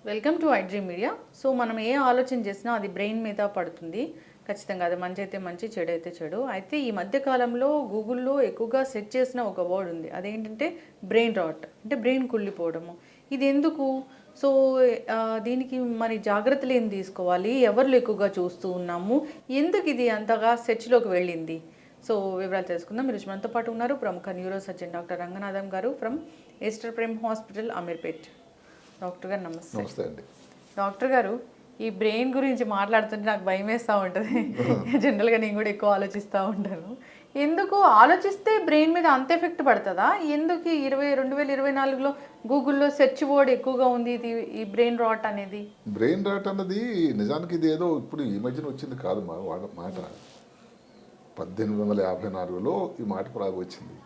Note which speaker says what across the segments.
Speaker 1: Welcome to iDream media. So మనం ఏ ఆలోచన చేసినా అది బ్రెయిన్ మీద పడుతుంది. ఖచ్చితంగా అది మంచి అయితే మంచి, చెడు అయితే చెడు. అయితే ఈ మధ్య కాలంలో గూగుల్లో ఎక్కువగా సెర్చ్ చేసిన ఒక వర్డ్ ఉంది. అదేంటంటే బ్రెయిన్ రాట్, అంటే బ్రెయిన్ కుళ్ళిపోవడము. ఇది ఎందుకు? సో దీనికి మరి జాగ్రత్తలు ఏం తీసుకోవాలి? ఎవరు ఎక్కువగా చూస్తూ ఉన్నాము? ఎందుకు ఇది అంతగా సెర్చ్లోకి వెళ్ళింది? సో వివరాలు తెలుసుకుందాం. మీరు మనతో పాటు ఉన్నారు ప్రముఖ న్యూరో సర్జన్ డాక్టర్ రంగనాథం గారు from Easter Prem hospital, Ameerpet. Doctor గారు నమస్తే.
Speaker 2: నమస్తే అండి.
Speaker 1: డాక్టర్ గారు, ఈ బ్రెయిన్ గురించి మాట్లాడుతుంటే నాకు భయం వేస్తూ ఉంటుంది. జనరల్గా నేను కూడా ఎక్కువ ఆలోచిస్తూ ఉంటాను. ఎందుకు ఆలోచిస్తే బ్రెయిన్ మీద అంత ఎఫెక్ట్ పడుతుందా? ఎందుకు 2024లో గూగుల్లో సెర్చ్ వర్డ్ ఎక్కువగా ఉంది ఇది, ఈ బ్రెయిన్ రాట్ అనేది?
Speaker 2: బ్రెయిన్ రాట్ అన్నది నిజానికి ఇది ఏదో ఇప్పుడు ఈ మధ్యన వచ్చింది కాదు మాట. 1854లో ఈ మాట వచ్చింది.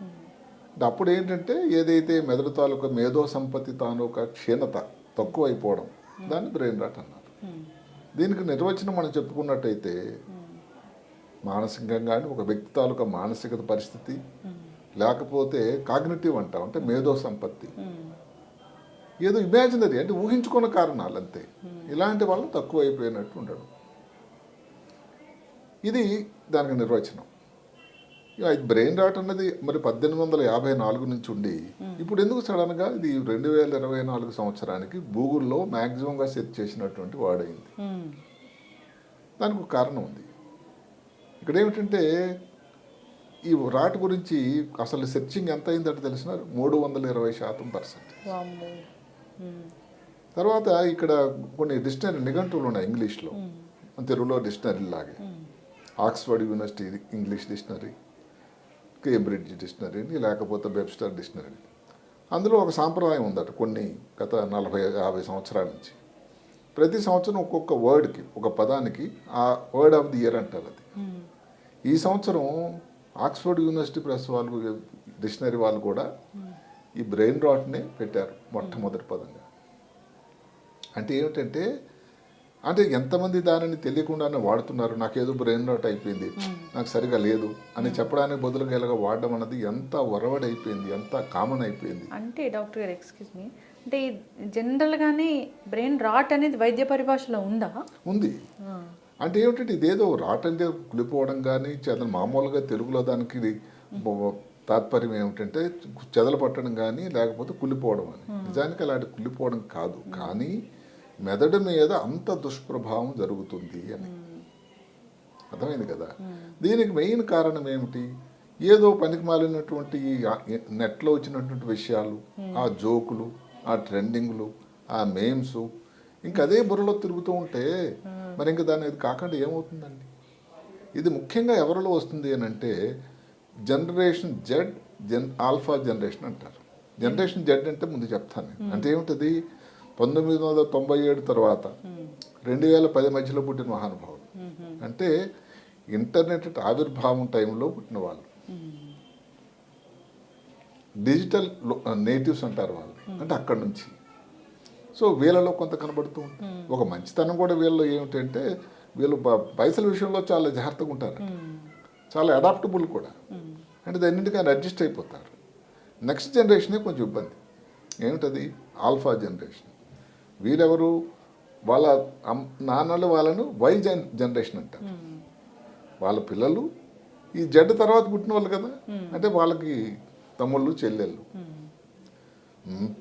Speaker 2: అంటే అప్పుడు ఏంటంటే ఏదైతే మెదడు తాలూకా మేధో సంపత్తి తాలూకా క్షీణత తక్కువైపోవడం, దాన్ని బ్రెయిన్ రాట్ అన్నారు. దీనికి నిర్వచనం మనం చెప్పుకున్నట్టయితే మానసికంగా కానీ ఒక వ్యక్తి తాలూకా మానసిక పరిస్థితి, లేకపోతే కాగ్నిటివ్ అంటాం, అంటే మేధో సంపత్తి, ఏదో ఇమాజినరీ అంటే ఊహించుకున్న కారణాలు అంతే. ఇలాంటి వాళ్ళు తక్కువ అయిపోయినట్టు ఉండడం, ఇది దానికి నిర్వచనం. బ్రెయిన్ రాట్ అన్నది మరి 1854 నుంచి ఉండి ఇప్పుడు ఎందుకు సడన్గా ఇది 2024 సంవత్సరానికి గూగుల్లో మ్యాక్సిమంగా సెర్చ్ చేసినటువంటి వర్డ్ అయింది? దానికి ఒక కారణం ఉంది. ఇక్కడ ఏమిటంటే ఈ రాట్ గురించి అసలు సెర్చింగ్ ఎంత అయిందంటే తెలిసిన 320% తర్వాత ఇక్కడ కొన్ని డిక్షనరీ నిఘంటువులు ఉన్నాయి ఇంగ్లీష్లో, తెలుగులో డిక్షనరీ లాగే. Oxford university English dictionary, Cambridge డిక్షనరీని, లేకపోతే వెబ్స్టర్ డిక్షనరీ. అందులో ఒక సాంప్రదాయం ఉందట కొన్ని గత 40-50 సంవత్సరాల నుంచి. ప్రతి సంవత్సరం ఒక్కొక్క వర్డ్కి, ఒక పదానికి ఆ వర్డ్ ఆఫ్ ది ఇయర్ అంటారు. అది ఈ సంవత్సరం ఆక్స్ఫర్డ్ యూనివర్సిటీ ప్రెస్ వాళ్ళు, డిక్షనరీ వాళ్ళు కూడా ఈ బ్రెయిన్ రాట్నే పెట్టారు మొట్టమొదటి పదంగా. అంటే ఏమిటంటే, అంటే ఎంతమంది దానిని తెలియకుండానే వాడుతున్నారు. నాకేదో బ్రెయిన్ రాట్ అయిపోయింది, నాకు సరిగా లేదు అని చెప్పడానికి బదులుగా ఇలాగ వాడడం అన్నది ఎంత వరవడి అయిపోయింది, ఎంత కామన్ అయిపోయింది.
Speaker 1: అంటే డాక్టర్ గారు, ఎక్స్క్యూజ్ మీ, అంటే జనరల్గానే బ్రెయిన్ రాట్ అనేది వైద్య పరిభాషలో ఉందా?
Speaker 2: ఉంది. అంటే ఏమిటంటే ఇదేదో రాట్ అంటే కులిపోవడం కానీ, మామూలుగా తెలుగులో దానికి తాత్పర్యం ఏమిటంటే చెదలు పట్టడం కానీ, లేకపోతే కుళ్ళిపోవడం అని. నిజానికి అలాంటి కుళ్ళిపోవడం కాదు, కానీ మెదడు మీద అంత దుష్ప్రభావం జరుగుతుంది అని. అర్థమైంది కదా. దీనికి మెయిన్ కారణం ఏమిటి? ఏదో పనికి మాలినటువంటి నెట్లో వచ్చినటువంటి విషయాలు, ఆ జోకులు, ఆ ట్రెండింగ్లు, ఆ మేమ్స్, ఇంకా అదే బుర్రలో తిరుగుతూ ఉంటే మరి ఇంకా దాని ఇది కాకుండా ఏమవుతుందండి? ఇది ముఖ్యంగా ఎవరిలో వస్తుంది అని అంటే జనరేషన్ జెడ్, ఆల్ఫా జనరేషన్ అంటారు. జనరేషన్ జెడ్ అంటే ముందు చెప్తాను. అంటే ఏమిటది? 1997 తర్వాత 2010 మధ్యలో పుట్టిన మహానుభావులు. అంటే ఇంటర్నెట్ ఆవిర్భావం టైంలో పుట్టిన వాళ్ళు, డిజిటల్ నేటివ్స్ అంటారు వాళ్ళు. అంటే అక్కడి నుంచి సో వీళ్ళలో కొంత కనబడుతూ ఉంటుంది. ఒక మంచితనం కూడా వీళ్ళు ఏమిటంటే వీళ్ళు పైసల విషయంలో చాలా జాగ్రత్తగా ఉంటారు, చాలా అడాప్టబుల్ కూడా. అంటే దాన్నింటికైనా అడ్జస్ట్ అయిపోతారు. నెక్స్ట్ జనరేషనే కొంచెం ఇబ్బంది. ఏమిటది? Alpha generation. వీళ్ళెవరు? వాళ్ళ నాన్నలు వాళ్ళను వై జనరేషన్ అంటారు. వాళ్ళ పిల్లలు ఈ జెడ్ తర్వాత పుట్టిన వాళ్ళు కదా, అంటే వాళ్ళకి తమ్ముళ్ళు చెల్లెళ్ళు.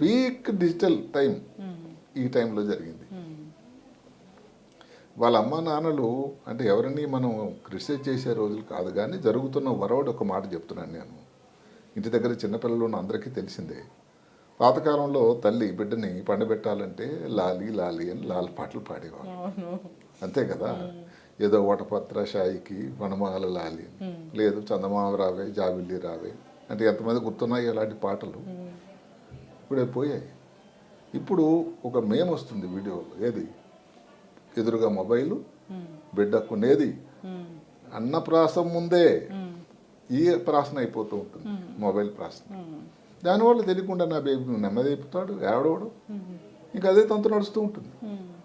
Speaker 2: పీక్ డిజిటల్ టైం ఈ టైంలో జరిగింది. వాళ్ళ అమ్మ నాన్నలు అంటే ఎవరిని మనం క్రిటిసైజ్ చేసే రోజులు కాదు, కానీ జరుగుతున్న వరవడి ఒక మాట చెప్తున్నాను నేను. ఇంటి దగ్గర చిన్నపిల్లలు ఉన్న అందరికీ తెలిసిందే. పాతకాలంలో తల్లి బిడ్డని పండబెట్టాలంటే లాలి లాలి అని లాలి పాటలు పాడేవాళ్ళు, అంతే కదా. ఏదో వటపత్ర షాయికి వనమాల లాలి, లేదు చందమామ రావే జాబిల్లి రావే అంటే ఎంతమంది గుర్తున్నాయి అలాంటి పాటలు. ఇప్పుడే పోయాయి. ఇప్పుడు ఒక మేమ్ వస్తుంది వీడియోలో, ఏది? ఎదురుగా మొబైలు, బిడ్డ కొనేది, అన్నప్రాసం ముందే ఈ ప్రాసన అయిపోతూ ఉంటుంది, మొబైల్ ప్రాసన. దానివల్ల తెలియకుండా నా బేబీ నెమ్మది అయిపోతాడు, ఏడవడు, ఇంకా అదే తంతు నడుస్తూ ఉంటుంది.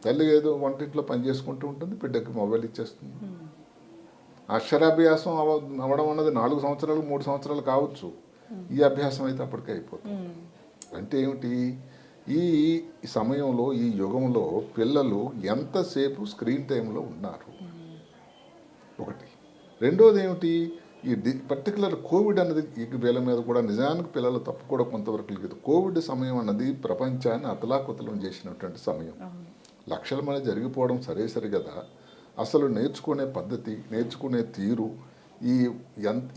Speaker 2: తల్లి ఏదో వంటింట్లో పని చేసుకుంటూ ఉంటుంది, బిడ్డకి మొబైల్ ఇచ్చేస్తుంది. అక్షరాభ్యాసం అవ్వడం అన్నది 4 సంవత్సరాలు 3 సంవత్సరాలు కావచ్చు, ఈ అభ్యాసం అయితే అప్పటికే అయిపోతుంది. అంటే ఏమిటి? ఈ సమయంలో ఈ యుగంలో పిల్లలు ఎంతసేపు స్క్రీన్ టైంలో ఉన్నారు ఒకటి. రెండోది ఏమిటి, ఈ పర్టికులర్ కోవిడ్ అన్నది ఈ వీళ్ళ మీద కూడా నిజానికి పిల్లలు తప్పు కూడా కొంతవరకు లేదు. కోవిడ్ సమయం అన్నది ప్రపంచాన్ని అతలాకుతలం చేసినటువంటి సమయం. లక్షల మంది జరిగిపోవడం సరే కదా, అసలు నేర్చుకునే పద్ధతి, నేర్చుకునే తీరు,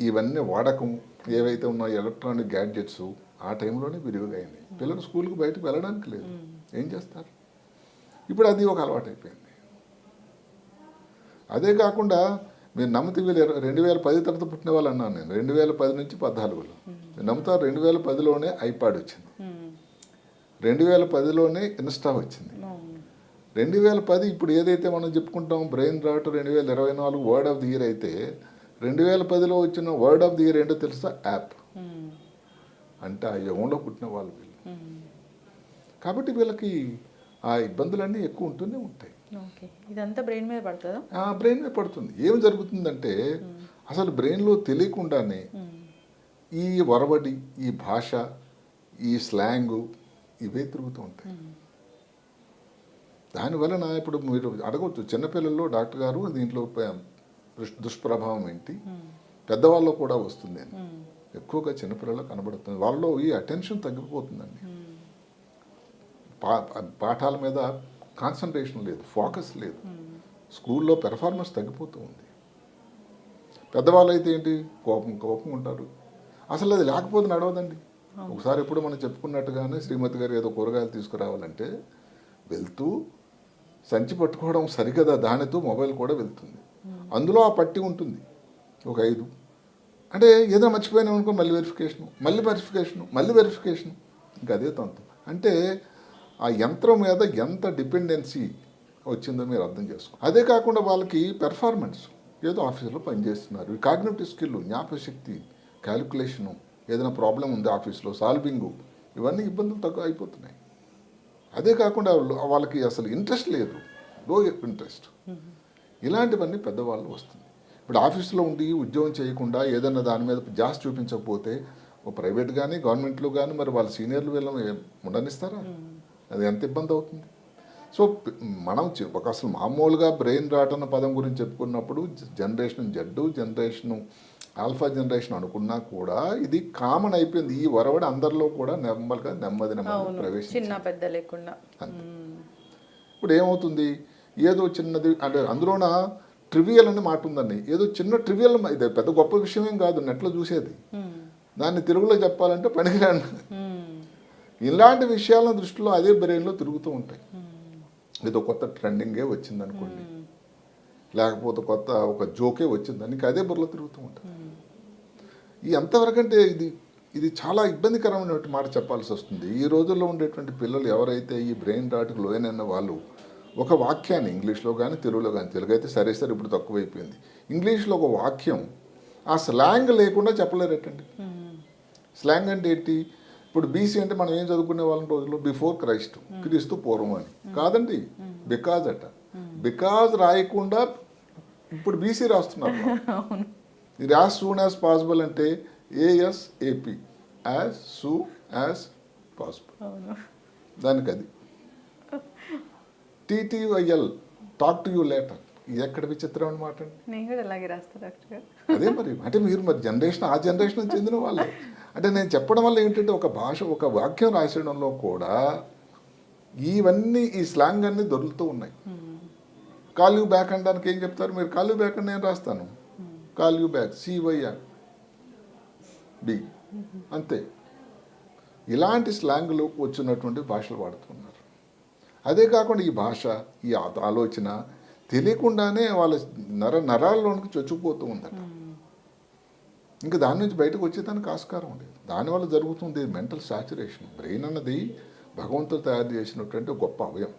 Speaker 2: ఇవన్నీ వాడకం ఏవైతే ఉన్నాయో ఎలక్ట్రానిక్ గ్యాడ్జెట్స్ ఆ టైంలోనే విరివిగా అయినాయి. పిల్లలు స్కూల్కి బయటకు వెళ్ళడానికి లేదు, ఏం చేస్తారు? ఇప్పుడు అది ఒక అలవాటు అయిపోయింది. అదే కాకుండా మీరు నమ్మితే వీళ్ళు 2010 తర్వాత పుట్టిన వాళ్ళు అన్నాను నేను. 2010 నుంచి 14లో మీరు నమ్ముతారు 2010లోనే ఐపాడ్ వచ్చింది, 2010లోనే ఇన్స్టా వచ్చింది. 2010 ఇప్పుడు ఏదైతే మనం చెప్పుకుంటాం brain rot 2024 word of the year అయితే 2010లో వచ్చిన వర్డ్ ఆఫ్ ది ఇయర్ ఏంటో తెలుసా? యాప్. అంటే ఆ యుగంలో పుట్టిన వాళ్ళు వీళ్ళు. కాబట్టి వీళ్ళకి ఆ ఇబ్బందులన్నీ ఎక్కువ ఉంటూనే ఉంటాయి.
Speaker 1: ఇదంతా బ్రెయిన్ మీద పడుతుందా?
Speaker 2: బ్రెయిన్ మీద పడుతుంది. ఏం జరుగుతుందంటే అసలు బ్రెయిన్లో తెలియకుండానే ఈ వరవడి, ఈ భాష, ఈ స్లాంగు ఇవే తిరుగుతూ ఉంటాయి. దానివలన ఇప్పుడు మీరు అడగవచ్చు, చిన్నపిల్లల్లో డాక్టర్ గారు దీంట్లో దుష్ప్రభావం ఏంటి, పెద్దవాళ్ళు కూడా వస్తుంది అని. ఎక్కువగా చిన్నపిల్లల్లో కనబడుతుంది. వాళ్ళలో ఈ అటెన్షన్ తగ్గిపోతుందండి. పాఠాల మీద కాన్సన్ట్రేషన్ లేదు, ఫోకస్ లేదు, స్కూల్లో పెర్ఫార్మెన్స్ తగ్గిపోతూ ఉంది. పెద్దవాళ్ళు అయితే ఏంటి, కోపం ఉంటారు. అసలు అది లేకపోతే నడవదండి. ఒకసారి ఎప్పుడు మనం చెప్పుకున్నట్టుగానే శ్రీమతి గారు ఏదో కూరగాయలు తీసుకురావాలంటే వెళ్తూ సంచి పట్టుకోవడం సరికదా, దానితో మొబైల్ కూడా వెళ్తుంది. అందులో ఆ పట్టి ఉంటుంది ఒక 5. అంటే ఏదో మర్చిపోయినా అనుకో మళ్ళీ వెరిఫికేషను, ఇంకా అదే తంతు. అంటే ఆ యంత్రం మీద ఎంత డిపెండెన్సీ వచ్చిందో మీరు అర్థం చేసుకో. అదే కాకుండా వాళ్ళకి పెర్ఫార్మెన్స్, ఏదో ఆఫీసులో పనిచేస్తున్నారు, కాగ్నిటివ్ స్కిల్, జ్ఞాపకశక్తి, క్యాలిక్యులేషను, ఏదైనా ప్రాబ్లం ఉంది ఆఫీస్లో సాల్వింగు, ఇవన్నీ ఇబ్బందులు తక్కువ అయిపోతున్నాయి. అదే కాకుండా వాళ్ళకి అసలు ఇంట్రెస్ట్ లేదు, లో ఇంట్రెస్ట్. ఇలాంటివన్నీ పెద్దవాళ్ళు వస్తుంది. ఇప్పుడు ఆఫీసులో ఉండి ఉద్యోగం చేయకుండా ఏదైనా దాని మీద జాస్ చూపించకపోతే ప్రైవేట్ కానీ గవర్నమెంట్లో కానీ మరి వాళ్ళ సీనియర్లు వీళ్ళని ఉండనిస్తారా? అది ఎంత ఇబ్బంది అవుతుంది. సో మనం ఒక అసలు మామూలుగా బ్రెయిన్ రాట్ అన్న పదం గురించి చెప్పుకున్నప్పుడు generation Z, generation alpha generation అనుకున్నా కూడా ఇది కామన్ అయిపోయింది. ఈ వరవడి అందరిలో కూడా నెమ్మది ప్రవేశించింది,
Speaker 1: చిన్న పెద్ద లేకుండా.
Speaker 2: ఇప్పుడు ఏమవుతుంది, ఏదో చిన్నది అంటే అందులోన ట్రివియల్ అనే మాట ఉందండి. ఏదో చిన్న ట్రివియల్, ఇది పెద్ద గొప్ప విషయం ఏం కాదు, నెట్లో చూసేది. దాన్ని తెలుగులో చెప్పాలంటే పనికిరాను. ఇలాంటి విషయాలను దృష్టిలో అదే బ్రెయిన్లో తిరుగుతూ ఉంటాయి. ఏదో కొత్త ట్రెండింగే వచ్చింది అనుకోండి, లేకపోతే కొత్త ఒక జోకే వచ్చిందని అదే బుర్రలో తిరుగుతూ ఉంటుంది. ఈ ఎంతవరకు అంటే ఇది చాలా ఇబ్బందికరమైనటువంటి మాట చెప్పాల్సి వస్తుంది. ఈ రోజుల్లో ఉండేటువంటి పిల్లలు ఎవరైతే ఈ బ్రెయిన్ రాట్కి లోయనన్న వాళ్ళు ఒక వాక్యాన్ని ఇంగ్లీష్లో కానీ తెలుగులో కానీ, తెలుగు అయితే సరే ఇప్పుడు తక్కువైపోయింది, ఇంగ్లీష్లో ఒక వాక్యం ఆ స్లాంగ్ లేకుండా చెప్పలేరటండి. స్లాంగ్ అంటే ఏంటి, ఇప్పుడు బీసీ అంటే మనం ఏం చదువుకునే వాళ్ళ రోజుల్లో బిఫోర్ క్రైస్ట్, క్రీస్తు పూర్వం అని కాదండి, బికాజ్ అట. బికాజ్ రాయకుండా ఇప్పుడు బీసీ రాస్తున్నారు. ఇది యాజ్ సూన్ యాజ్ పాసిబుల్ అంటే ASAP, as soon as possible. దానికి అది TTYL, talk to you later. ఇది ఎక్కడ విచిత్రం అనమాట అండి.
Speaker 1: నేను కూడా అలాగే రాస్తాను డాక్టర్ గారు.
Speaker 2: అదే మరి, అంటే మీరు మరి జనరేషన్ ఆ జనరేషన్ చెందిన వాళ్ళే. అంటే నేను చెప్పడం వల్ల ఏంటంటే ఒక భాష, ఒక వాక్యం రాసేయడంలో కూడా ఇవన్నీ ఈ స్లాంగ్ అన్నీ దొరుకుతూ ఉన్నాయి. కాల్ యూ బ్యాక్ అనడానికి ఏం చెప్తారు మీరు? కాల్ యూ బ్యాక్ అని నేను రాస్తాను, కాల్ యూ బ్యాక్ CYB అంతే. ఇలాంటి స్లాంగ్లు వచ్చినటువంటి భాషలు వాడుతున్నారు. అదే కాకుండా ఈ భాష, ఈ ఆలోచన తెలియకుండానే వాళ్ళ నరాల్లోనికి చొచ్చుకుపోతూ ఉందట. ఇంకా దాని నుంచి బయటకు వచ్చేదానికి ఆస్కారం లేదు. దానివల్ల జరుగుతుంది మెంటల్ సాచురేషన్. బ్రెయిన్ అన్నది భగవంతుడు తయారు చేసినటువంటి గొప్ప అవయం.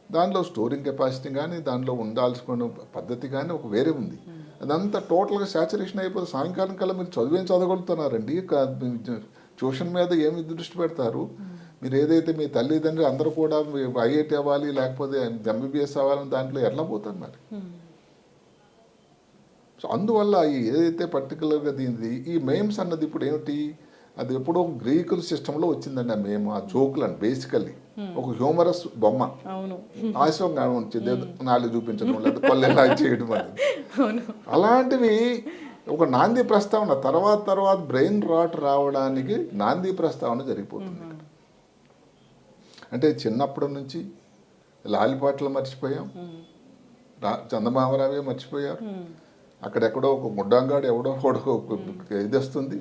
Speaker 2: దానిలో స్టోరింగ్ కెపాసిటీ కానీ, దానిలో ఉండాల్సిన పద్ధతి కానీ ఒక వేరే ఉంది. అదంతా టోటల్గా సాచురేషన్ అయిపోతే సాయంకాలం కల్లా మీరు చదివేం చదవగలుగుతున్నారండి? ట్యూషన్ మీద ఏమి దృష్టి పెడతారు? మీరు ఏదైతే మీ తల్లిదండ్రులు అందరూ కూడా IIT అవ్వాలి, లేకపోతే MBBS అవ్వాలని దాంట్లో ఎట్లా పోతారు మరి? సో అందువల్ల ఏదైతే పర్టికులర్గా దీనిది ఈ మెయిమ్స్ అన్నది ఇప్పుడు ఏమిటి, అది ఎప్పుడో గ్రీకుల సిస్టంలో వచ్చిందండి ఆ మేము ఆ జోకులు అని బేసికల్లీ ఒక హ్యూమరస్ బొమ్మ
Speaker 1: అవును
Speaker 2: హాస్యంగా ఉంచింది నాలుగు చూపించడం లేదా పళ్ళు ఎలా చేయడం అనేది
Speaker 1: అవును
Speaker 2: అలాంటివి ఒక నాంది ప్రస్తావన తర్వాత బ్రెయిన్ రాట్ రావడానికి నాంది ప్రస్తావన జరిగిపోతుంది ఇక్కడ. అంటే చిన్నప్పటి నుంచి లాలిపాటలు మర్చిపోయాం, చందమామరావే మర్చిపోయారు, అక్కడెక్కడో ఒక ముడ్డంగాడు ఎవడో ఇది వస్తుంది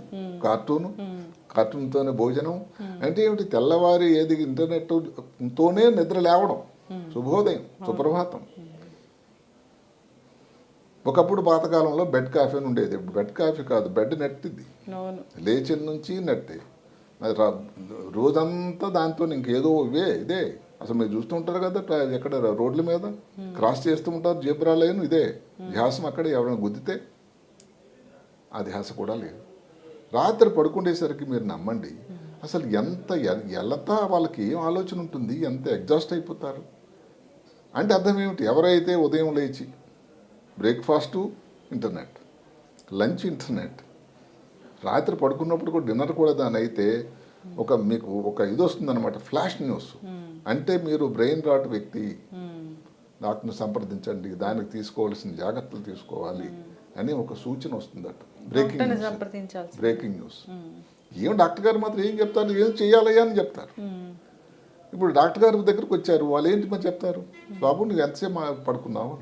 Speaker 2: కార్టూన్తోనే భోజనం. అంటే ఏమిటి తెల్లవారి ఏది ఇంటర్నెట్తోనే నిద్ర లేవడం, శుభోదయం సుప్రభాతం. ఒకప్పుడు పాతకాలంలో బెడ్ కాఫీ అని ఉండేది, ఇప్పుడు బెడ్ కాఫీ కాదు, బెడ్ నెట్ ఇది. లేచిన నుంచి నెట్టే, అది రోజంతా దాంతో ఇంకేదో ఇదే. అసలు మీరు చూస్తూ ఉంటారు కదా ఎక్కడ రోడ్ల మీద క్రాస్ చేస్తూ ఉంటారు జీబ్రా లైన్, ఇదే ధ్యాసం. అక్కడ ఎవరైనా గుద్దితే ఆ ధ్యాస కూడా లేదు. రాత్రి పడుకునేసరికి మీరు నమ్మండి అసలు ఎంత వాళ్ళకి ఏం ఆలోచన ఉంటుంది, ఎంత ఎగ్జాస్ట్ అయిపోతారు. అంటే అర్థం ఏమిటి, ఎవరైతే ఉదయం లేచి బ్రేక్ఫాస్టు ఇంటర్నెట్, లంచ్ ఇంటర్నెట్, రాత్రి పడుకున్నప్పుడు కూడా డిన్నర్ కూడా దాని అయితే మీకు ఒక ఇది వస్తుందన్నమాట, ఫ్లాష్ న్యూస్. అంటే మీరు బ్రెయిన్ రాట్ వ్యక్తి, డాక్టర్ని సంప్రదించండి, దానికి తీసుకోవాల్సిన జాగ్రత్తలు తీసుకోవాలి అని ఒక సూచన వస్తుందట. Breaking news. ఏం డాక్టర్ గారు మాత్రం ఏం చెప్తారు, ఏం చేయాలయ్యా అని చెప్తారు. ఇప్పుడు డాక్టర్ గారి దగ్గరకు వచ్చారు, వాళ్ళు ఏంటి మరి చెప్తారు, బాబు నువ్వు ఎంతసేపు పడుకున్నావు.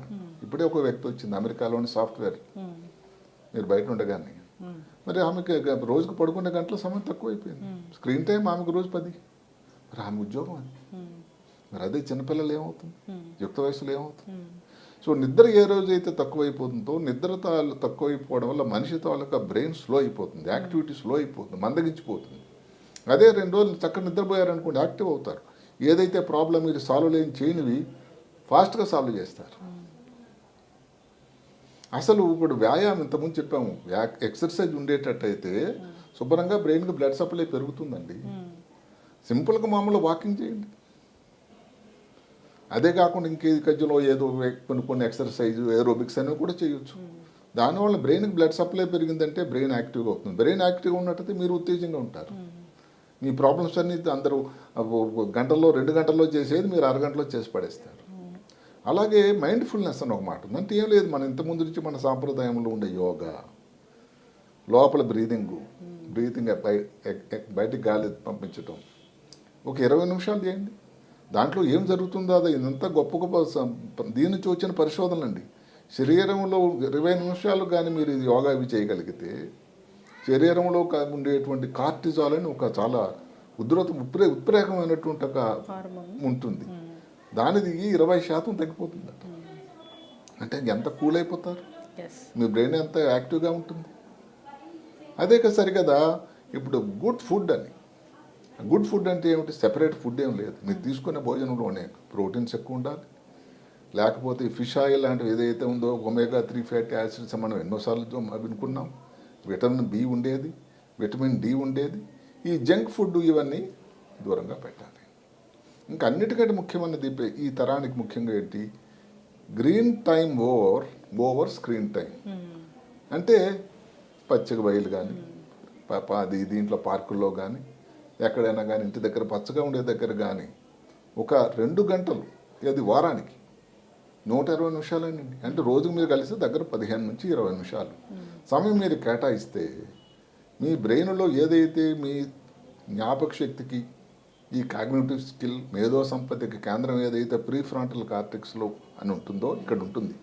Speaker 2: ఇప్పుడే ఒక వ్యక్తి వచ్చింది అమెరికాలోని సాఫ్ట్వేర్, మీరు బయట ఉండగానే. మరి ఆమెకి రోజుకు పడుకునే గంటల సమయం తక్కువైపోయింది, స్క్రీన్ టైం ఆమెకు రోజు 10. మరి ఆమె ఉద్యోగం అది. మరి అదే చిన్నపిల్లలు ఏమవుతుంది, యుక్త వయసులో ఏమవుతుంది. సో నిద్ర ఏ రోజైతే తక్కువైపోతుందో, నిద్ర తక్కువైపోవడం వల్ల మనిషి తాలూకా బ్రెయిన్ స్లో అయిపోతుంది, యాక్టివిటీ స్లో అయిపోతుంది, మందగించిపోతుంది. అదే 2 రోజులు చక్కగా నిద్రపోయారనుకోండి, యాక్టివ్ అవుతారు. ఏదైతే ప్రాబ్లం మీరు సాల్వ్ చేయనివి ఫాస్ట్గా సాల్వ్ చేస్తారు. అసలు ఇప్పుడు వ్యాయామం ఇంతకుముందు చెప్పాము, ఎక్సర్సైజ్ ఉండేటట్టయితే శుభ్రంగా బ్రెయిన్కి బ్లడ్ సప్లై పెరుగుతుందండి. సింపుల్గా మామూలు వాకింగ్ చేయండి. అదే కాకుండా ఇంకేది కజ్జలో ఏదో కొన్ని ఎక్సర్సైజ్ ఏరోబిక్స్ అనేవి కూడా చేయొచ్చు. దానివల్ల బ్రెయిన్కి బ్లడ్ సప్లై పెరిగిందంటే బ్రెయిన్ యాక్టివ్గా అవుతుంది. బ్రెయిన్ యాక్టివ్గా ఉన్నట్టయితే మీరు ఉత్తేజంగా ఉంటారు. మీ ప్రాబ్లమ్స్ అన్ని అందరూ గంటల్లో 2 గంటల్లో చేసేది మీరు అరగంటలో చేసి పడేస్తారు. అలాగే మైండ్ఫుల్నెస్ అని ఒక మాట ఉంది. అంటే ఏం లేదు, మన ఇంతకుముందు నుంచి మన సాంప్రదాయంలో ఉండే యోగా, లోపల బ్రీతింగ్ బయటికి గాలి పంపించటం, ఒక 20 నిమిషాలు చేయండి. దాంట్లో ఏం జరుగుతుందో అది ఇదంతా గొప్ప దీని నుంచి వచ్చిన పరిశోధనలు అండి. శరీరంలో 20 నిమిషాలు కానీ మీరు ఇది యోగా ఇవి చేయగలిగితే శరీరంలో ఉండేటువంటి కార్టిజాల్ అని ఒక చాలా ఉత్ప్రేరకమైనటువంటి ఒక ఉంటుంది, దానిది 20% తగ్గిపోతుంది. అంటే ఎంత కూల్ అయిపోతారు, మీ బ్రెయిన్ ఎంత యాక్టివ్గా ఉంటుంది. అదే కదా సరికదా. ఇప్పుడు గుడ్ ఫుడ్ అంటే ఏమిటి, సెపరేట్ ఫుడ్ ఏం లేదు. మీరు తీసుకునే భోజనంలోనే ప్రోటీన్స్ ఎక్కువ ఉండాలి, లేకపోతే ఫిష్ ఆయిల్ లాంటివి ఏదైతే ఉందో ఒమేగా 3 ఫ్యాటీ యాసిడ్స్ మనం ఎన్నోసార్లు వినుకున్నాం, విటమిన్ బి ఉండేది, విటమిన్ డి ఉండేది. ఈ జంక్ ఫుడ్ ఇవన్నీ దూరంగా పెట్టాలి. ఇంకా అన్నిటికంటే ముఖ్యమైనది ఈ తరానికి ముఖ్యంగా ఏంటి, green time over screen time. అంటే పచ్చిక బయలు కానీ దీంట్లో పార్కుల్లో కానీ ఎక్కడైనా కానీ ఇంటి దగ్గర పచ్చగా ఉండే దగ్గర కానీ ఒక 2 గంటలు, అది వారానికి 120 నిమిషాలండి. అంటే రోజుకు మీరు కలిసి దగ్గర 15 నుంచి 20 నిమిషాలు సమయం మీరు కేటాయిస్తే మీ బ్రెయిన్లో ఏదైతే మీ జ్ఞాపక శక్తికి, ఈ కాగ్నిటివ్ స్కిల్, మేధో సంపత్తికి కేంద్రం ఏదైతే ప్రీఫ్రాంటల్ కార్టెక్స్లో అని ఉంటుందో ఇక్కడ ఉంటుంది,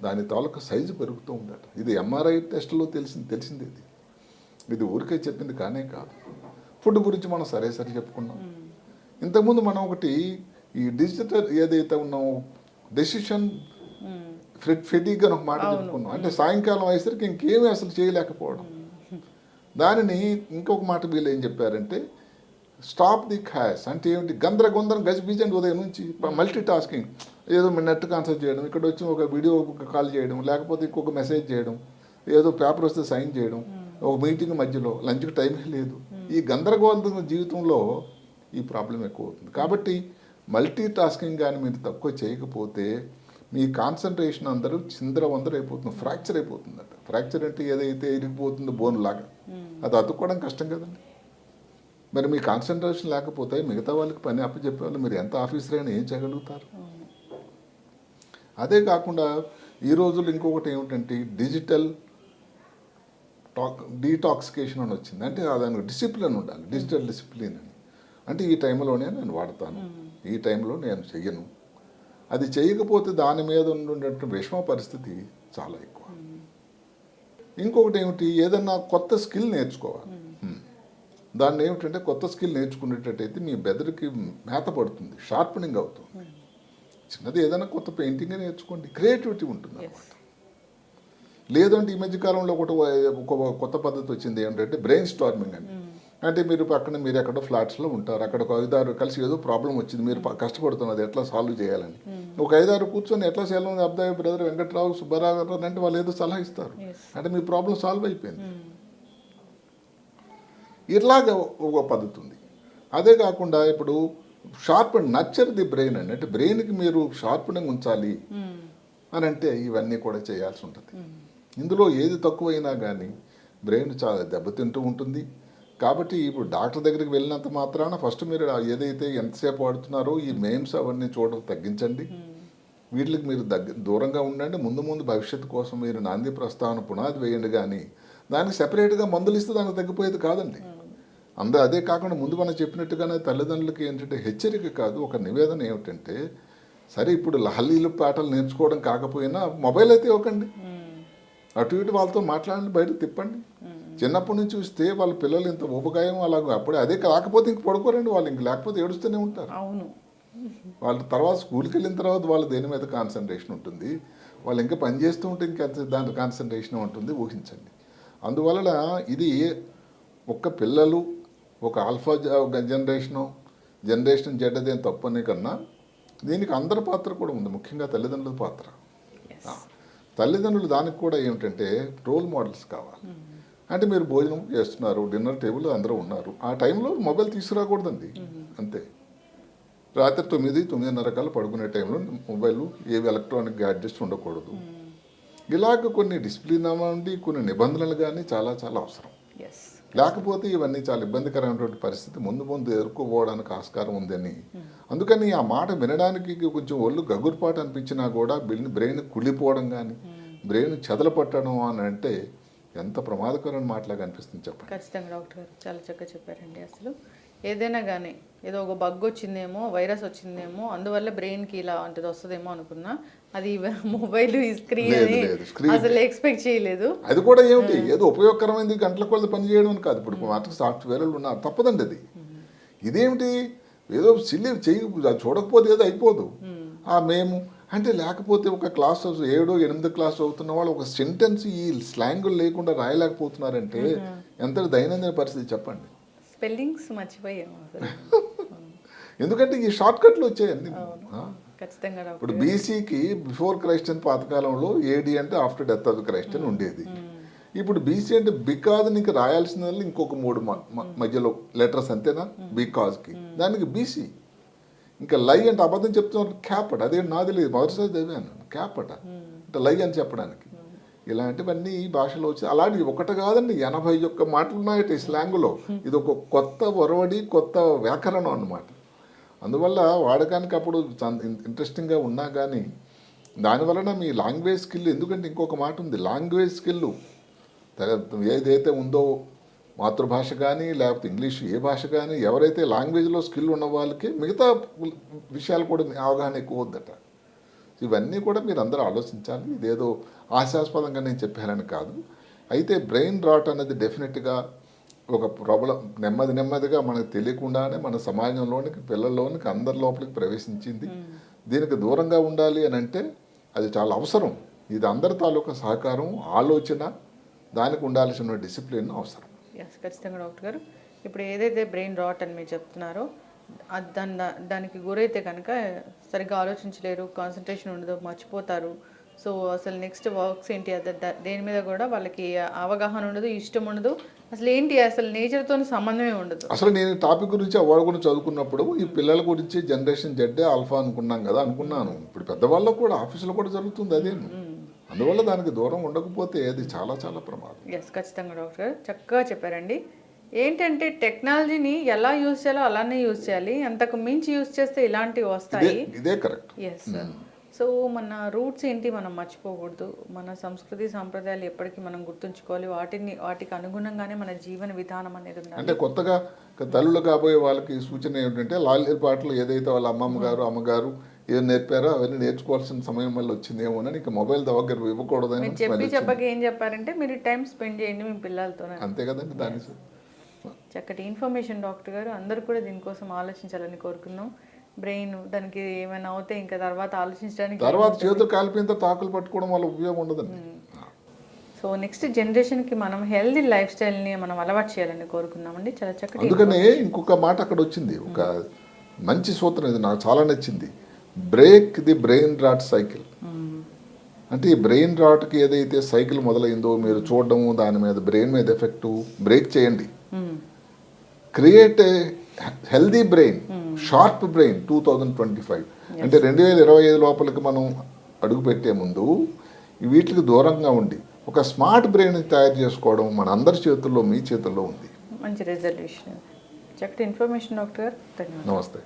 Speaker 2: దాని తాలూకా సైజు పెరుగుతూ ఉండట. ఇది ఎంఆర్ఐ టెస్ట్లో తెలిసింది. ఇది ఊరికే చెప్పింది కానే కాదు. ఫుడ్ గురించి మనం సరే చెప్పుకున్నాం. ఇంతకుముందు మనం ఒకటి ఈ డిజిటల్ ఏదైతే ఉన్నామో డెసిషన్ ఫెటిగ్ అని ఒక మాట చెప్పుకున్నాం. అంటే సాయంకాలం అయ్యేసరికి ఇంకేమీ అసలు చేయలేకపోవడం. దానిని ఇంకొక మాట వీళ్ళు ఏం చెప్పారంటే స్టాప్ ది ఖాయస్. అంటే ఏమిటి, గందరగొందరం గజిబిజండి ఉదయం నుంచి మల్టీ టాస్కింగ్, ఏదో నెట్ కాన్సల్ట్ చేయడం, ఇక్కడ వచ్చి ఒక వీడియో కాల్ చేయడం, లేకపోతే ఇంకొక మెసేజ్ చేయడం, ఏదో పేపర్ వస్తే సైన్ చేయడం, ఒక మీటింగ్ మధ్యలో లంచ్కి టైమే లేదు. ఈ గందరగోళ జీవితంలో ఈ ప్రాబ్లం ఎక్కువ అవుతుంది. కాబట్టి మల్టీ టాస్కింగ్ కానీ మీరు తక్కువ చేయకపోతే మీ కాన్సన్ట్రేషన్ అందరూ చిందరవందర అయిపోతుంది, ఫ్రాక్చర్ అయిపోతుందట. ఫ్రాక్చర్ అంటే ఏదైతే ఇరిగిపోతుందో బోన్ లాగా, అది అతుక్కోవడం కష్టం కదండి. మరి మీ కాన్సన్ట్రేషన్ లేకపోతే మిగతా వాళ్ళకి పని అప్పచెప్పే వాళ్ళు మీరు ఎంత ఆఫీసర్ అయినా ఏం చేయగలుగుతారు? అదే కాకుండా ఈ రోజుల్లో ఇంకొకటి ఏమిటంటే డిజిటల్ డీటాక్సికేషన్ అని వచ్చింది. అంటే దానికి డిసిప్లిన్ ఉండాలి, డిజిటల్ డిసిప్లిన్ అని. అంటే ఈ టైంలోనే నేను వాడతాను, ఈ టైంలో నేను చెయ్యను. అది చేయకపోతే దాని మీద ఉన్నటువంటి విషమ పరిస్థితి చాలా ఎక్కువ. ఇంకొకటి ఏమిటి, ఏదన్నా కొత్త స్కిల్ నేర్చుకోవాలి. దాన్ని ఏమిటంటే కొత్త స్కిల్ నేర్చుకునేటట్టయితే మీ బెదరికి మేత పడుతుంది, షార్పనింగ్ అవుతుంది. చిన్నది ఏదైనా కొత్త పెయింటింగ్ నేర్చుకోండి, క్రియేటివిటీ ఉంటుంది అన్నమాట. లేదంటే ఈ మధ్య కాలంలో ఒక కొత్త పద్ధతి వచ్చింది ఏంటంటే బ్రెయిన్ స్టార్మింగ్ అని. అంటే మీరు పక్కన మీరు ఎక్కడో ఫ్లాట్స్లో ఉంటారు, అక్కడ ఒక 5-6 కలిసి ఏదో ప్రాబ్లం వచ్చింది, మీరు కష్టపడుతున్నది ఎట్లా సాల్వ్ చేయాలని. ఒక 5-6 కూర్చొని ఎట్లా చేయాలని అబ్బాయి బ్రదర్ వెంకట్రావు సుబ్బారావు గారు అంటే వాళ్ళు ఏదో సలహా ఇస్తారు, అంటే మీ ప్రాబ్లం సాల్వ్ అయిపోయింది. ఇట్లాగా ఒక పద్ధతి ఉంది. అదే కాకుండా ఇప్పుడు sharp and nurture the brain అండి, అంటే బ్రెయిన్కి మీరు షార్ప్నింగ్ ఉంచాలి అని అంటే ఇవన్నీ కూడా చేయాల్సి ఉంటుంది. ఇందులో ఏది తక్కువైనా కానీ బ్రెయిన్ చాలా దెబ్బతింటూ ఉంటుంది. కాబట్టి ఇప్పుడు డాక్టర్ దగ్గరికి వెళ్ళినంత మాత్రాన ఫస్ట్ మీరు ఏదైతే ఎంతసేపు వాడుతున్నారో ఈ మెయిమ్స్ అవన్నీ చూడడం తగ్గించండి. వీటికి మీరు దూరంగా ఉండండి. ముందు భవిష్యత్తు కోసం మీరు నాంది ప్రస్తావన పునాది వేయండి, కానీ దానికి సెపరేట్గా మందులు ఇస్తే దానికి తగ్గిపోయేది కాదండి. అదే కాకుండా ముందు మనం చెప్పినట్టుగానే తల్లిదండ్రులకి ఏంటంటే హెచ్చరిక కాదు, ఒక నివేదన ఏమిటంటే, సరే ఇప్పుడు లహలీలు పాటలు నేర్చుకోవడం కాకపోయినా మొబైల్ అయితే ఇవ్వకండి, అటు ఇటు వాళ్ళతో మాట్లాడండి, బయట తిప్పండి. చిన్నప్పటి నుంచి చూస్తే వాళ్ళ పిల్లలు ఇంత ఉపకాయం అలాగే అప్పుడే అదే కాకపోతే ఇంక పడుకోరండి వాళ్ళు, ఇంక లేకపోతే ఏడుస్తూనే ఉంటారు.
Speaker 1: అవును,
Speaker 2: వాళ్ళ తర్వాత స్కూల్కి వెళ్ళిన తర్వాత వాళ్ళు దేని మీద కాన్సన్ట్రేషన్ ఉంటుంది, వాళ్ళు ఇంకా పని చేస్తూ ఉంటే ఇంకా దాని కాన్సన్ట్రేషన్ ఉంటుంది, ఊహించండి. అందువలన ఇది ఒక్క పిల్లలు ఒక ఆల్ఫా జనరేషన్ జెడ్డదేం తప్పనే కన్నా దీనికి అందరి పాత్ర కూడా ఉంది, ముఖ్యంగా తల్లిదండ్రుల పాత్ర. తల్లిదండ్రులు దానికి కూడా ఏమిటంటే రోల్ మోడల్స్ కావాలి. అంటే మీరు భోజనం చేస్తున్నారు, డిన్నర్ టేబుల్ అందరూ ఉన్నారు, ఆ టైంలో మొబైల్ తీసుకురాకూడదండి, అంతే. రాత్రి 9-9:30 కల్లా పడుకునే టైంలో మొబైల్ ఏవి ఎలక్ట్రానిక్ గ్యాడ్జెట్స్ ఉండకూడదు. ఇలాగ కొన్ని డిసిప్లిన్ నుండి కొన్ని నిబంధనలు కానీ చాలా చాలా అవసరం. లేకపోతే ఇవన్నీ చాలా ఇబ్బందికరమైనటువంటి పరిస్థితి ముందు ఎదుర్కోపోవడానికి ఆస్కారం ఉందని. అందుకని ఆ మాట వినడానికి కొంచెం ఒళ్ళు గగురుపాటు అనిపించినా కూడా బ్రెయిన్ కుళ్ళిపోవడం కానీ బ్రెయిన్ చెదలపట్టడం అని అంటే ఎంత ప్రమాదకరమైన మాటలాగా అనిపిస్తుంది చెప్పండి.
Speaker 1: ఖచ్చితంగా డాక్టర్ గారు చాలా చక్కగా చెప్పారండి. అసలు ఏదైనా కానీ ఏదో ఒక బగ్ వచ్చిందేమో, వైరస్ వచ్చిందేమో, అందువల్ల బ్రెయిన్కి ఇలా అంటది వస్తుందేమో అనుకున్నా, అది మొబైల్ స్క్రీన్ అసలు ఎక్స్పెక్ట్ చేయలేదు.
Speaker 2: అది కూడా ఏమిటి ఏదో ఉపయోగకరమైంది గంటల కొద్ది పని చేయడం అని కాదు. ఇప్పుడు మాటకు సాఫ్ట్వేర్లు ఉన్నారు, తప్పదండి అది. ఇదేమిటి ఏదో సిల్లి చెయ్యి చూడకపోతే ఏదో అయిపోదు. మేము అంటే లేకపోతే ఒక క్లాస్ 7-8 క్లాస్ చదువుతున్న వాళ్ళు ఒక సెంటెన్స్ ఈ స్లాంగులు లేకుండా రాయలేకపోతున్నారంటే ఎంత దైనందిన పరిస్థితి చెప్పండి.
Speaker 1: స్పెల్లింగ్స్ మర్చిపోయాము
Speaker 2: ఎందుకంటే ఈ షార్ట్ కట్లు వచ్చాయండి. ఇప్పుడు బీసీకి బిఫోర్ క్రైస్ట్ అని పాతకాలంలో ఏడి అంటే ఆఫ్టర్ డెత్ ఆఫ్ క్రైస్ట్ అని ఉండేది. ఇప్పుడు బీసీ అంటే బికాజ్ నీకు రాయాల్సిన ఇంకొక 3 మధ్యలో లెటర్స్ అంతేనా బికాజ్కి, దానికి బీసీ. ఇంకా లై అంటే అబద్ధం చెప్తున్నారు క్యాపట, అదే నాది లేదు మొదటిసారి చదివాను క్యాపట అంటే లై అని చెప్పడానికి. ఇలాంటివన్నీ ఈ భాషలో వచ్చి అలాంటివి ఒకటి కాదండి 81 మాటలు ఉన్నాయట ఈ స్లాంగులో. ఇది ఒక కొత్త ఒరవడి, కొత్త వ్యాకరణం అన్నమాట. అందువల్ల వాడకానికి అప్పుడు ఇంట్రెస్టింగ్గా ఉన్నా కానీ దానివలన మీ లాంగ్వేజ్ స్కిల్, ఎందుకంటే ఇంకొక మాట ఉంది, లాంగ్వేజ్ స్కిల్ ఏదైతే ఉందో మాతృభాష కానీ లేకపోతే ఇంగ్లీష్ ఏ భాష కానీ ఎవరైతే లాంగ్వేజ్లో స్కిల్ ఉన్న వాళ్ళకి మిగతా విషయాలు కూడా అవగాహన ఎక్కువ వద్దట. ఇవన్నీ కూడా మీరు అందరూ ఆలోచించాలి. ఇదేదో ఆశాస్పదంగా నేను చెప్పానని కాదు. అయితే బ్రెయిన్ రాట్ అనేది డెఫినెట్గా ఒక ప్రాబ్లం నెమ్మదిగా మనకు తెలియకుండానే మన సమాజంలోనికి పిల్లల్లోనికి అందరి లోపలికి ప్రవేశించింది. దీనికి దూరంగా ఉండాలి అని అంటే అది చాలా అవసరం. ఇది అందరి తాలూకా సహకారం, ఆలోచన, దానికి ఉండాల్సిన డిసిప్లిన్ అవసరం.
Speaker 1: ఖచ్చితంగా డాక్టర్ గారు, ఇప్పుడు ఏదైతే బ్రెయిన్ రాట్ అని మీరు చెప్తున్నారో దానికి గురైతే కనుక సరిగ్గా ఆలోచించలేరు, కాన్సన్ట్రేషన్ ఉండదు, మర్చిపోతారు. సో అసలు నెక్స్ట్ వర్క్స్ ఏంటి దేని మీద కూడా వాళ్ళకి అవగాహన ఉండదు, ఇష్టం ఉండదు, అసలు ఏంటి అసలు నేచర్తో సంబంధమే ఉండదు.
Speaker 2: అసలు నేను టాపిక్ గురించి అవార్డు గురించి చదువుకున్నప్పుడు ఈ పిల్లల గురించి జనరేషన్ జెడ్ ఆల్ఫా అనుకున్నాం కదా అనుకున్నాను. ఇప్పుడు పెద్దవాళ్ళకు కూడా ఆఫీసులో కూడా జరుగుతుంది అదే. అందువల్ల దానికి దూరం ఉండకపోతే అది చాలా చాలా ప్రమాదం.
Speaker 1: ఖచ్చితంగా డాక్టర్ గారు చక్కగా చెప్పారండి. ఏంటంటే టెక్నాలజీని ఎలా యూజ్ చేయాలో అలానే యూజ్ చేయాలి, అంతకు మించి యూజ్ చేస్తే ఇలాంటివి వస్తాయి.
Speaker 2: ఇదే కరెక్ట్.
Speaker 1: Yes sir. సో మన రూట్స్ ఏంటి మనం మర్చిపోకూడదు, మన సంస్కృతి సాంప్రదాయాలు ఎప్పటికీ మనం గుర్తుంచుకోవాలి, వాటికి అనుగుణంగానే మన జీవన విధానం అనేది ఉండాలి.
Speaker 2: అంటే కొత్తగా తల్లులు కాబోయే వాళ్ళకి సూచన ఏమిటంటే లాలిత పాటలు ఏదైతే వాళ్ళ అమ్మగారు ఏం నేర్పారో అవన్నీ నేర్చుకోవాల్సిన సమయం వల్ల వచ్చిందేమోనని ఇంకా మొబైల్ దగ్గర ఇవ్వకూడదని
Speaker 1: మీరు చెప్పక ఏం చెప్పారంటే మీరు టైం స్పెండ్ చేయండి మీ పిల్లలతో.
Speaker 2: అంతే కదండి. దాని
Speaker 1: చక్కటి ఇన్ఫర్మేషన్ డాక్టర్ గారు. అందరూ కూడా దీనికోసం ఆలోచించాలని కోరుకుందాం. బ్రెయిన్ దానికి ఏమైనా అవుతే ఇంకా తర్వాత ఆలోచించడానికి
Speaker 2: తర్వాత చేతులు కాలిపోయిన తాకులు పట్టుకోవడం వల్ల ఉపయోగం ఉండదండి.
Speaker 1: సో నెక్స్ట్ జనరేషన్కి మనం హెల్దీ లైఫ్ స్టైల్ని మనం అలవాటు చేయాలని కోరుకున్నామండి. చాలా చక్కటి.
Speaker 2: అందుకనే ఇంకొక మాట అక్కడ వచ్చింది, ఒక మంచి సూత్రం, ఇది నాకు చాలా నచ్చింది. Break the brain rot cycle. అంటే ఈ బ్రెయిన్ రాట్కి ఏదైతే సైకిల్ మొదలైందో మీరు చూడడము, దాని మీద బ్రెయిన్ మీద ఎఫెక్ట్ బ్రేక్ చేయండి. Create a healthy brain, sharp brain 2025. అంటే 2025 లోపలికి మనం అడుగు పెట్టే ముందు వీటికి దూరంగా ఉండి ఒక స్మార్ట్ బ్రెయిన్ తయారు చేసుకోవడం మన అందరి చేతుల్లో, మీ చేతుల్లో ఉంది.
Speaker 1: మంచి రెజల్యూషన్. చక్కటి ఇన్ఫర్మేషన్ డాక్టర్ గారు. ధన్యవాదాలు.
Speaker 2: నమస్తే.